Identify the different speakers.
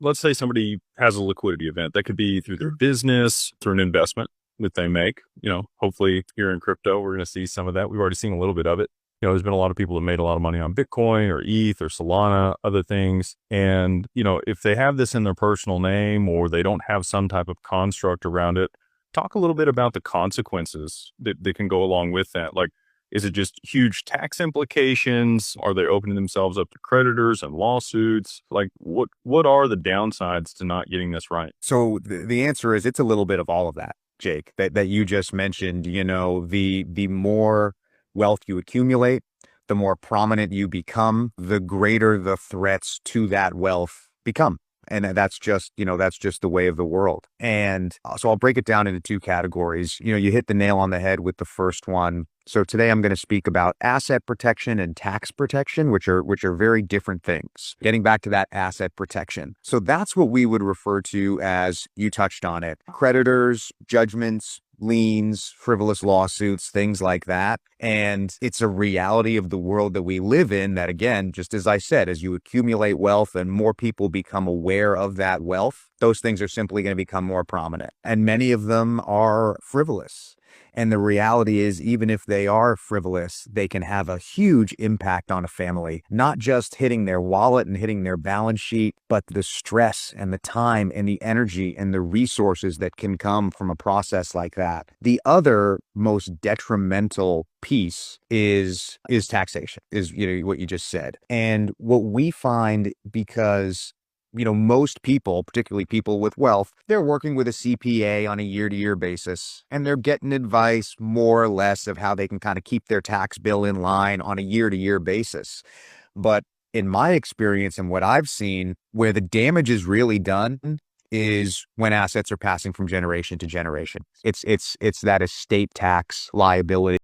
Speaker 1: let's say somebody has a liquidity event that could be through their business, through an investment that they make. Hopefully here in crypto, we're going to see some of that. We've already seen a little bit of it. There's been a lot of people that made a lot of money on Bitcoin or ETH or Solana, other things. And, if they have this in their personal name or they don't have some type of construct around it, talk a little bit about the consequences that can go along with that. Like, is it just huge tax implications? Are they opening themselves up to creditors and lawsuits? Like, what are the downsides to not getting this right?
Speaker 2: So the answer is it's a little bit of all of that, Jake, that you just mentioned. The more wealth you accumulate, the more prominent you become, the greater the threats to that wealth become. And that's just the way of the world. And so I'll break it down into two categories. You hit the nail on the head with the first one. So today I'm going to speak about asset protection and tax protection, which are very different things. Getting back to that asset protection. So that's what we would refer to as, you touched on it, creditors, judgments, liens, frivolous lawsuits, things like that. And it's a reality of the world that we live in that, again, just as I said, as you accumulate wealth and more people become aware of that wealth, those things are simply going to become more prominent. And many of them are frivolous. And the reality is, even if they are frivolous, they can have a huge impact on a family, not just hitting their wallet and hitting their balance sheet, but the stress and the time and the energy and the resources that can come from a process like that. The other most detrimental piece is taxation, is what you just said. And what we find, because most people, particularly people with wealth, they're working with a CPA on a year-to-year basis, and they're getting advice more or less of how they can kind of keep their tax bill in line on a year-to-year basis. But in my experience and what I've seen, where the damage is really done is when assets are passing from generation to generation. It's that estate tax liability